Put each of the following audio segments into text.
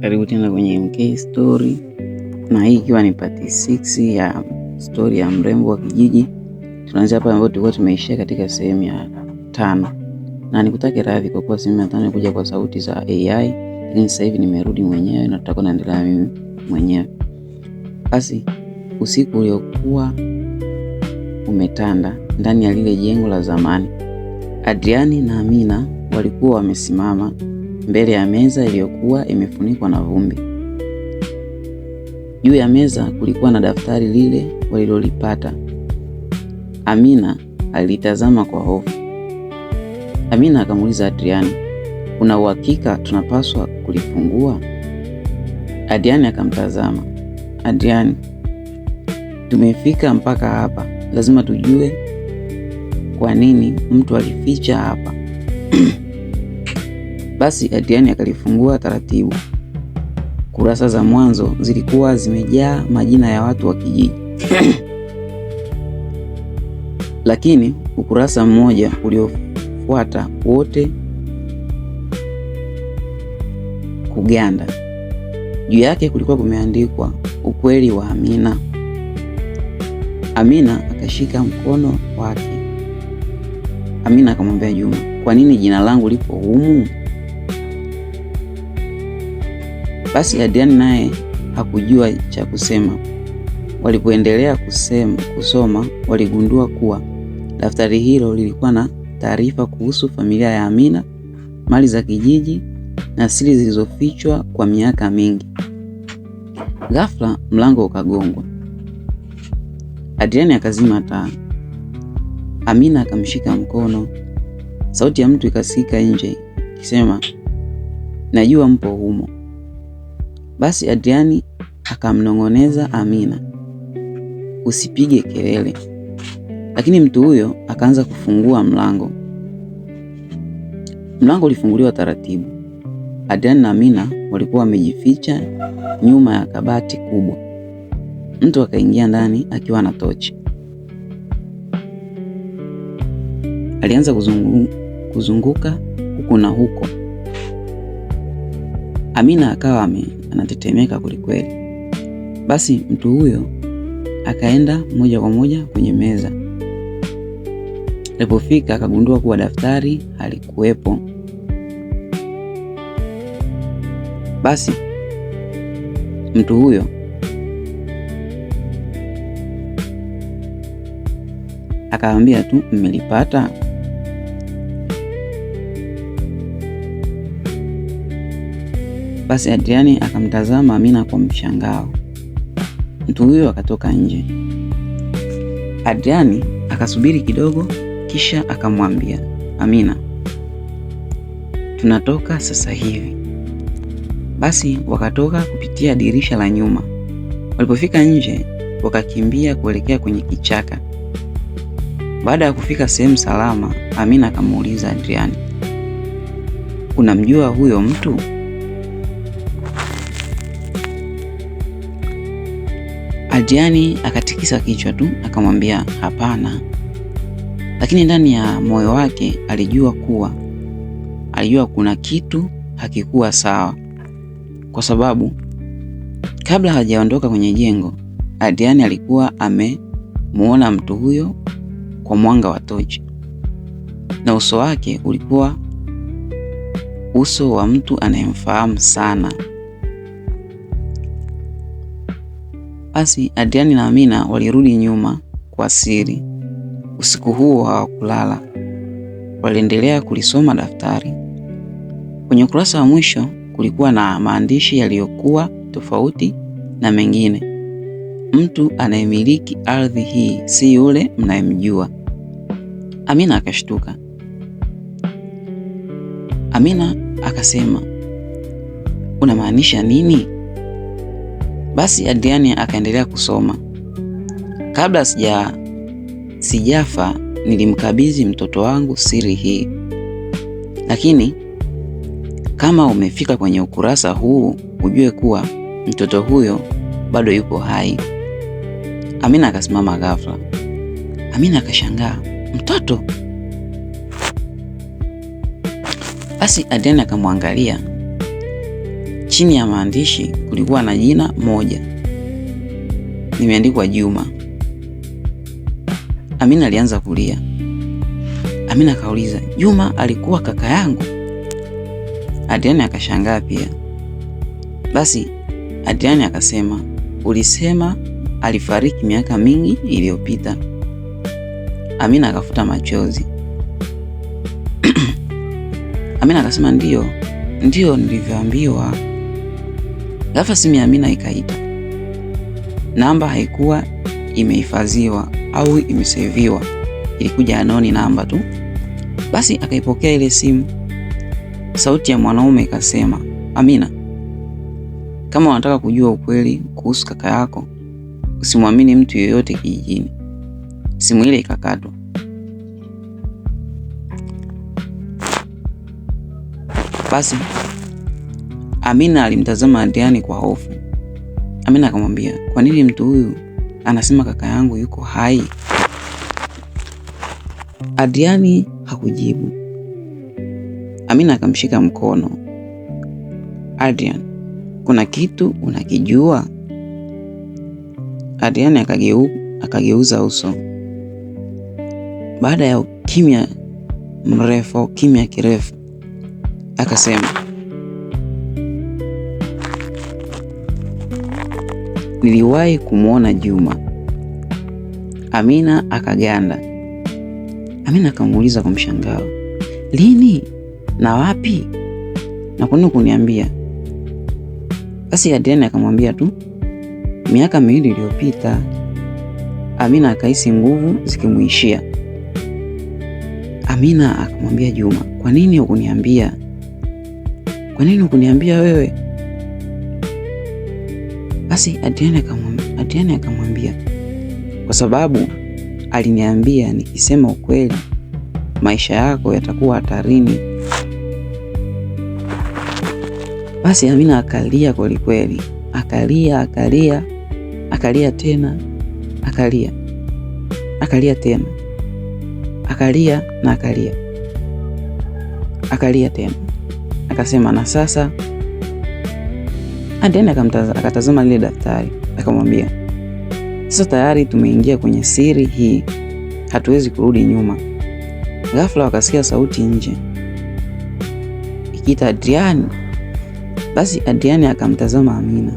Karibu tena kwenye MK Story, na hii ikiwa ni part 6 ya story ya mrembo wa kijiji. Tunaanza hapa ambapo tulikuwa tumeishia katika sehemu ya 5, na nikutake radhi kwa kuwa sehemu ya 5 kuja kwa sauti za AI, lakini sasa hivi nimerudi mwenyewe na tutakuwa naendelea mimi mwenyewe. Basi usiku uliokuwa umetanda ndani ya lile jengo la zamani, Adriani na Amina walikuwa wamesimama mbele ya meza iliyokuwa imefunikwa na vumbi. Juu ya meza kulikuwa na daftari lile walilolipata. Amina alitazama kwa hofu. Amina akamuuliza Adriani, "Una uhakika tunapaswa kulifungua?" Adriani akamtazama. "Adriani, tumefika mpaka hapa, lazima tujue kwa nini mtu alificha hapa." Basi Adriani akalifungua taratibu. Kurasa za mwanzo zilikuwa zimejaa majina ya watu wa kijiji. Lakini ukurasa mmoja uliofuata wote kuganda. Juu yake kulikuwa kumeandikwa ukweli wa Amina. Amina akashika mkono wake. Amina akamwambia Juma, "Kwa nini jina langu lipo humu?" Basi Adriani naye hakujua cha kusema. Walipoendelea kusoma, waligundua kuwa daftari hilo lilikuwa na taarifa kuhusu familia ya Amina, mali za kijiji na siri zilizofichwa kwa miaka mingi. Ghafla mlango ukagongwa. Adriani akazima taa. Amina akamshika mkono. Sauti ya mtu ikasikika nje ikisema, "Najua mpo humo." Basi Adriani akamnong'oneza Amina, "Usipige kelele." Lakini mtu huyo akaanza kufungua mlango. Mlango ulifunguliwa taratibu. Adriani na Amina walikuwa wamejificha nyuma ya kabati kubwa. Mtu akaingia ndani akiwa na tochi. Alianza kuzunguka huku na huko. Amina akawa anatetemeka kwelikweli. Basi mtu huyo akaenda moja kwa moja kwenye meza. Alipofika akagundua kuwa daftari halikuwepo. Basi mtu huyo akamwambia tu, "Mmelipata?" Basi Adriani akamtazama Amina kwa mshangao. Mtu huyo akatoka nje. Adriani akasubiri kidogo, kisha akamwambia Amina, "Tunatoka sasa hivi." Basi wakatoka kupitia dirisha la nyuma. Walipofika nje, wakakimbia kuelekea kwenye kichaka. Baada ya kufika sehemu salama, Amina akamuuliza Adriani, "Unamjua huyo mtu?" Adriani akatikisa kichwa tu akamwambia hapana, lakini ndani ya moyo wake alijua kuna kitu hakikuwa sawa, kwa sababu kabla hajaondoka kwenye jengo, Adriani alikuwa amemuona mtu huyo kwa mwanga wa tochi, na uso wake ulikuwa uso wa mtu anayemfahamu sana. Basi Adriani na Amina walirudi nyuma kwa siri. Usiku huo hawakulala. Waliendelea kulisoma daftari. Kwenye ukurasa wa mwisho kulikuwa na maandishi yaliyokuwa tofauti na mengine. "Mtu anayemiliki ardhi hii si yule mnayemjua." Amina akashtuka. Amina akasema, "Unamaanisha nini?" Basi Adriani akaendelea kusoma. "Kabla sijafa nilimkabidhi mtoto wangu siri hii. Lakini kama umefika kwenye ukurasa huu, ujue kuwa mtoto huyo bado yupo hai." Amina akasimama ghafla. Amina akashangaa, "Mtoto?" Basi Adriani akamwangalia. Chini ya maandishi kulikuwa na jina moja limeandikwa Juma. Amina alianza kulia. Amina akauliza, Juma alikuwa kaka yangu? Adriani akashangaa pia. Basi Adriani akasema, ulisema alifariki miaka mingi iliyopita. Amina akafuta machozi. Amina akasema, ndio nilivyoambiwa. Ghafla simu ya Amina ikaita. Namba haikuwa imehifadhiwa au imeseviwa, ilikuja anoni namba tu. Basi akaipokea ile simu. Sauti ya mwanaume ikasema, Amina, kama unataka kujua ukweli kuhusu kaka yako, usimwamini mtu yeyote kijijini. Simu ile ikakatwa. Basi Amina alimtazama Adriani kwa hofu. Amina akamwambia, kwa nini mtu huyu anasema kaka yangu yuko hai? Adriani hakujibu. Amina akamshika mkono. Adrian, kuna kitu unakijua? Adriani akageuza uso. Baada ya kimya kirefu, akasema, niliwahi kumwona Juma. Amina akaganda. Amina akamuuliza kwa mshangao, lini na wapi? Na kwa nini kuniambia? Basi Adriani akamwambia tu, miaka 2 iliyopita. Amina akahisi nguvu zikimuishia. Amina akamwambia Juma, kwa nini hukuniambia? Kwa nini hukuniambia wewe? Basi Adriani akamwambia, kwa sababu aliniambia nikisema ukweli maisha yako yatakuwa hatarini. Basi Amina akalia kweli kweli. Akalia tena. Akalia tena. Akalia tena. Akasema, na sasa? Adriani akatazama lile daftari. Akamwambia, sasa tayari tumeingia kwenye siri hii, hatuwezi kurudi nyuma. Ghafla wakasikia sauti nje ikiita, Adriani. Basi Adriani akamtazama Amina.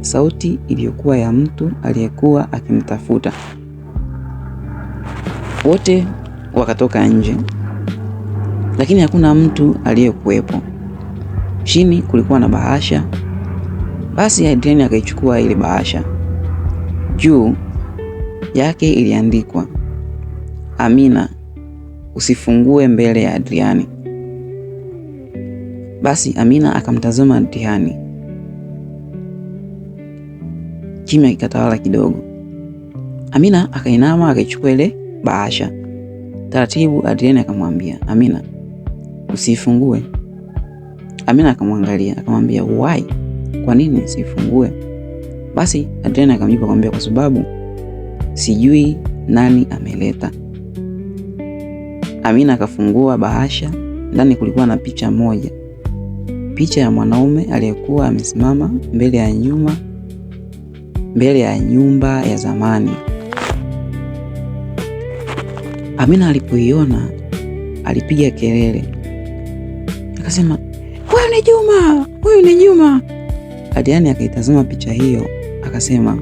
Sauti iliyokuwa ya mtu aliyekuwa akimtafuta. Wote wakatoka nje, lakini hakuna mtu aliyekuwepo. Chini kulikuwa na bahasha. Basi Adriani akaichukua ile bahasha. Juu yake iliandikwa, Amina, usifungue mbele ya Adriani. Basi Amina akamtazama Adriani. Kimya kikatawala kidogo. Amina akainama akaichukua ile bahasha. Taratibu Adriani akamwambia, Amina, usifungue. Amina akamwangalia akamwambia, why? Kwa nini usifungue? Basi Adriani akamjibu akamwambia, kwa sababu sijui nani ameleta. Amina akafungua bahasha. Ndani kulikuwa na picha moja. Picha ya mwanaume aliyekuwa amesimama mbele ya nyumba ya zamani. Amina alipoiona alipiga kelele. Akasema, huyu ni Juma. Adriani akaitazama picha hiyo akasema,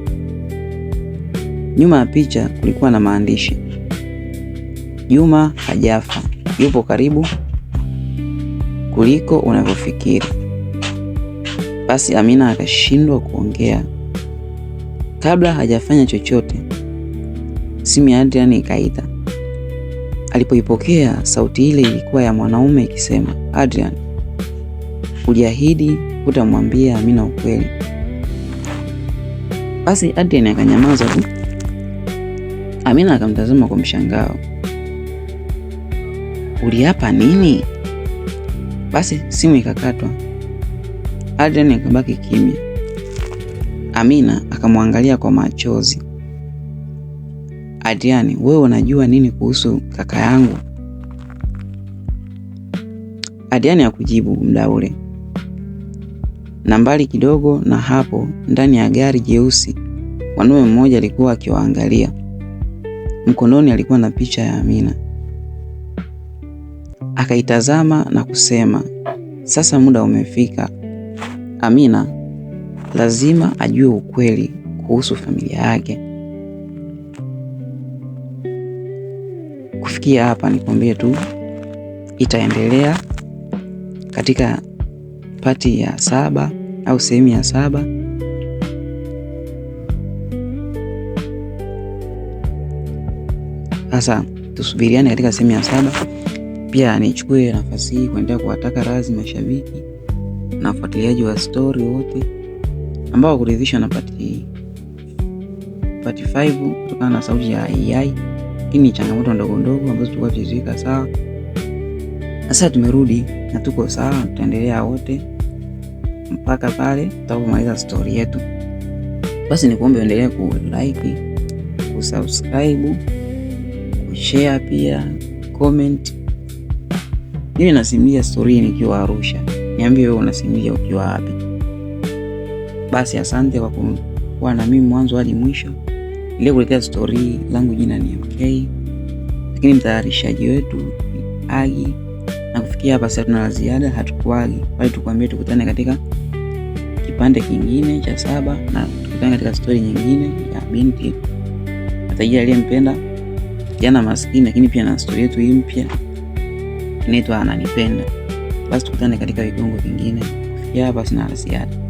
nyuma ya picha kulikuwa na maandishi, Juma hajafa, yupo karibu kuliko unavyofikiri. Basi Amina akashindwa kuongea. Kabla hajafanya chochote, simu ya Adriani ikaita. Alipoipokea, sauti ile ilikuwa ya mwanaume ikisema, Adrian, uliahidi hutamwambia Amina ukweli. Basi Adrian akanyamaza tu. Amina akamtazama kwa mshangao. Uliapa nini? Basi simu ikakatwa. Adrian akabaki kimya. Amina akamwangalia kwa machozi. Adriani, wewe unajua nini kuhusu kaka yangu? Adriani hakujibu muda ule. Na mbali kidogo na hapo, ndani ya gari jeusi, mwanaume mmoja alikuwa akiwaangalia. Mkononi alikuwa na picha ya Amina. Akaitazama na kusema, sasa muda umefika. Amina lazima ajue ukweli kuhusu familia yake. Kufikia hapa nikwambie tu itaendelea katika pati ya 7 au sehemu ya 7. Sasa tusubiriane katika sehemu ya 7. Pia nichukue nafasi hii kuendelea kuwataka radhi mashabiki na wafuatiliaji wa story wote ambao kuridhishwa na pati 5 kutokana na sauti ya AI. Hii ni changamoto ndogo ndogo ambazo tulikuwa tuziweka sawa. Sasa tumerudi na tuko sawa, tutaendelea wote mpaka pale tutakapomaliza story yetu. Basi nikuombe uendelee ku-like, ku-subscribe, ku-share pia, comment. Mimi nasimulia story nikiwa Arusha. Niambie wewe unasimulia ukiwa wapi? Basi asante kwa kuwa na mimi mwanzo hadi mwisho. Nilikuletea story langu, jina ni MK. Lakini mtayarishaji wetu ni Agi. Na kufikia hapa sasa tuna ziada, hatukuagi. Bali tukwambie tukutane katika kipande kingine cha 7 na tukutane katika story nyingine ya binti tajiri aliyempenda kijana maskini, lakini pia na story yetu hii mpya inaitwa Ananipenda. Basi tukutane katika vigongo vingine. Kufikia hapa sina la ziada.